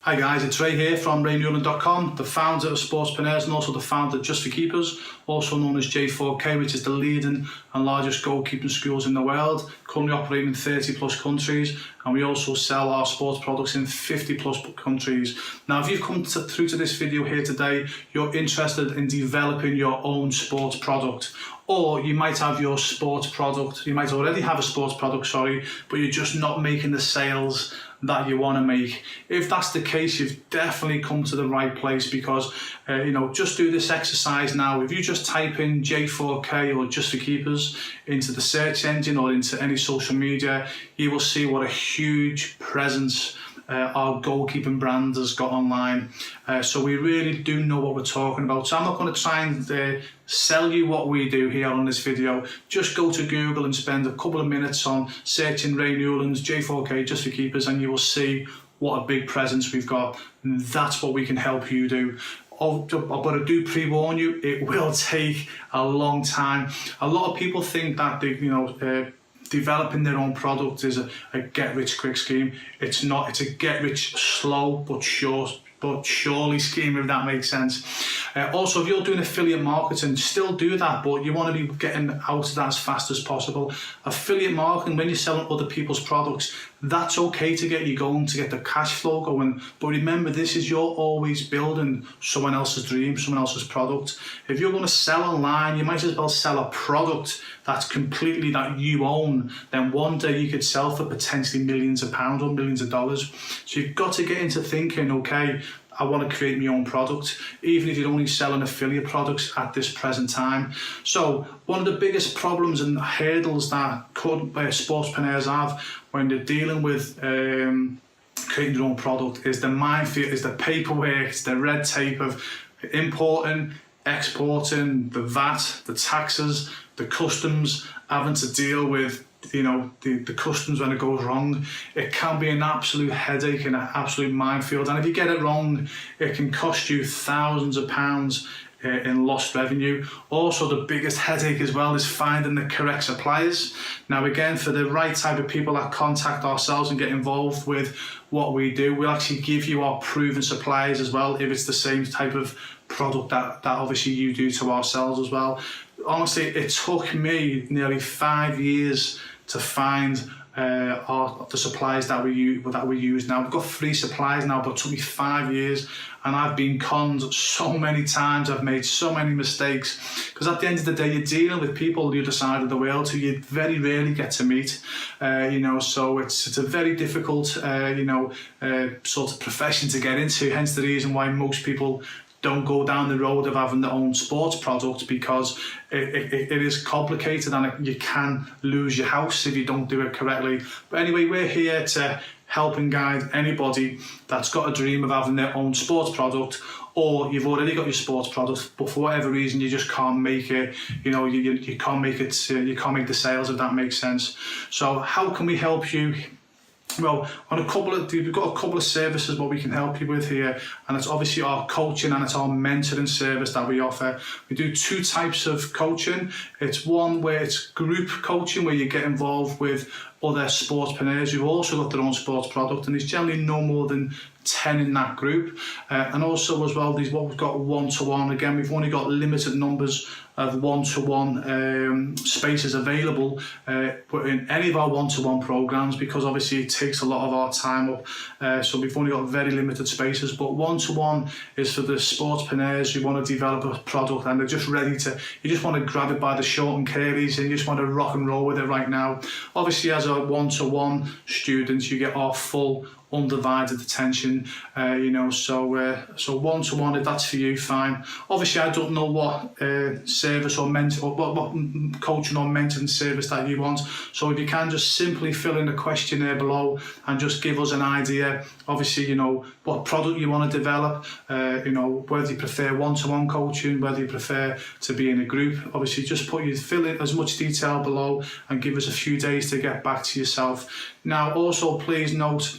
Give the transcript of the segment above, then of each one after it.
Hi guys, it's Ray here from RayNewland.com, the founder of Sportspreneurs and also the founder of Just for Keepers, also known as J4K, which is the leading and largest goalkeeping schools in the world, currently operating in 30 plus countries, and we also sell our sports products in 50 plus countries. Now, if you've come through to this video here today, you're interested in developing your own sports product, or you might have your sports product, you might already have a sports product, but you're just not making the sales that you want to make. If that's the case, you've definitely come to the right place, because just do this exercise now. If you just type in J4K or Just for Keepers into the search engine or into any social media, you will see what a huge presence our goalkeeping brand has got online. So we really do know what we're talking about. So I'm not going to try and sell you what we do here on this video. Just go to Google and spend a couple of minutes on searching Ray Newland's J4K Just for Keepers, and you will see what a big presence we've got. And that's what we can help you do. But I do pre-warn you, it will take a long time. A lot of people think that developing their own product is a get-rich-quick scheme. It's not. It's a get-rich slow but surely scheme, if that makes sense. Also, if you're doing affiliate marketing, still do that, but you want to be getting out of that as fast as possible. Affiliate marketing, when you're selling other people's products, that's okay to get you going, to get the cash flow going. But remember, you're always building someone else's dream, someone else's product. If you're going to sell online, you might as well sell a product that's completely that you own. Then one day you could sell for potentially millions of pounds or millions of dollars. So you've got to get into thinking, okay, I want to create my own product, even if you're only selling affiliate products at this present time. So one of the biggest problems and hurdles that sportspreneurs have when they're dealing with creating their own product is the minefield, is the paperwork, it's the red tape of importing, exporting, the VAT, the taxes, the customs, having to deal with the customs when it goes wrong. It can be an absolute headache and an absolute minefield, and if you get it wrong, it can cost you thousands of pounds in lost revenue. Also, the biggest headache as well is finding the correct suppliers. Now again, for the right type of people that contact ourselves and get involved with what we do, we'll actually give you our proven suppliers as well, if it's the same type of product that obviously you do to ourselves as well. Honestly, it took me nearly 5 years to find the suppliers that we use now. We've got 3 suppliers now, but it took me 5 years, and I've been conned so many times. I've made so many mistakes, because at the end of the day, you're dealing with people on the other side of the world who you very rarely get to meet. So it's a very difficult sort of profession to get into. Hence the reason why most people don't go down the road of having their own sports product, because it is complicated, and you can lose your house if you don't do it correctly. But anyway, we're here to help and guide anybody that's got a dream of having their own sports product, or you've already got your sports product, but for whatever reason you just can't make it. You can't make it. You can't make the sales, if that makes sense. So how can we help you? Well, we've got a couple of services what we can help you with here, and it's obviously our coaching and it's our mentoring service that we offer. We do 2 types of coaching. It's one where it's group coaching, where you get involved with other sportspreneurs who've also got their own sports product, and there's generally no more than 10 in that group. And also as well, what we've got one-to-one. Again, we've only got limited numbers of one-to-one spaces available but in any of our one-to-one programs, because obviously it takes a lot of our time up. So we've only got very limited spaces. But one-to-one is for the sportspreneurs who want to develop a product and they're just ready to, you just want to grab it by the short and curlies and you just want to rock and roll with it right now. Obviously, as a one-to-one student, you get our full undivided attention, so one-to-one, if that's for you, fine. Obviously, I don't know what service or mentor, what coaching or mentoring service that you want, so if you can just simply fill in the questionnaire below and just give us an idea, obviously, what product you want to develop, whether you prefer one-to-one coaching, whether you prefer to be in a group. Obviously, just fill in as much detail below and give us a few days to get back to yourself. Now, also, please note,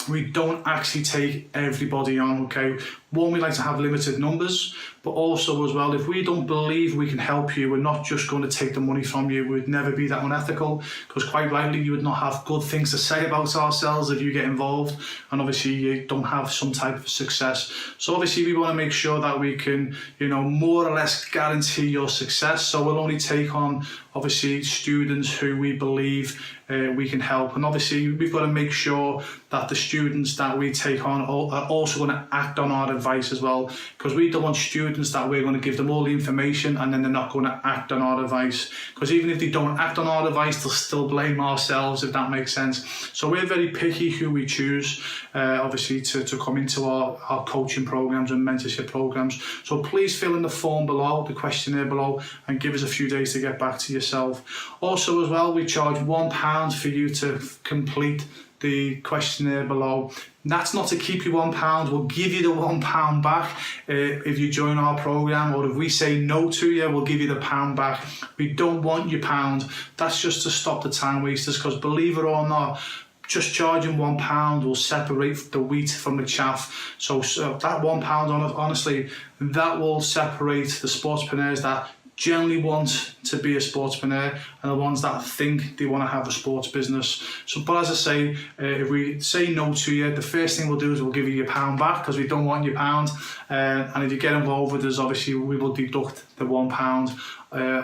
we don't actually take everybody on, okay? One, we like to have limited numbers, but also as well, if we don't believe we can help you, we're not just going to take the money from you. We'd never be that unethical, because quite rightly, you would not have good things to say about ourselves if you get involved, and obviously you don't have some type of success. So obviously we want to make sure that we can, more or less guarantee your success. So we'll only take on, obviously, students who we believe we can help. And obviously we've got to make sure that the students that we take on are also going to act on our advice as well, because we don't want students that we're going to give them all the information and then they're not going to act on our advice, because even if they don't act on our advice, they'll still blame ourselves, if that makes sense. So we're very picky who we choose, obviously, to come into our coaching programs and mentorship programs. So please fill in the form below, the questionnaire below, and give us a few days to get back to yourself. Also as well, we charge £1 for you to complete the questionnaire below. That's not to keep you £1. We'll give you the £1 back if you join our program, or if we say no to you, we'll give you the £1 back. We don't want your £1. That's just to stop the time wasters, because believe it or not, just charging £1 will separate the wheat from the chaff. So that £1, honestly, that will separate the sportspreneurs that generally want to be a sportspreneur and the ones that think they want to have a sports business. So, but as I say, if we say no to you, the first thing we'll do is we'll give you your £1 back, because we don't want your £1. And if you get involved with us, obviously we will deduct the £1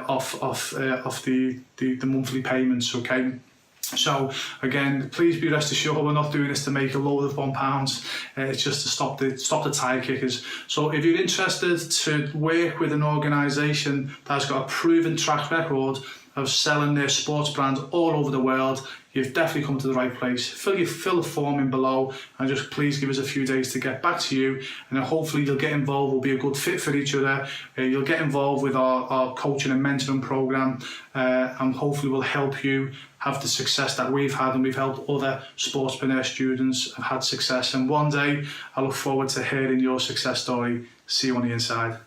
off the monthly payments, okay? So again, please be rest assured, we're not doing this to make a load of £1. It's just to stop the tire kickers. So if you're interested to work with an organisation that's got a proven track record of selling their sports brands all over the world, you've definitely come to the right place. Fill the form in below, and just please give us a few days to get back to you, and then hopefully you'll get involved. We'll be a good fit for each other. You'll get involved with our coaching and mentoring program, and hopefully we'll help you have the success that we've had, and we've helped other sportspreneur students have had success. And one day I look forward to hearing your success story. See you on the inside.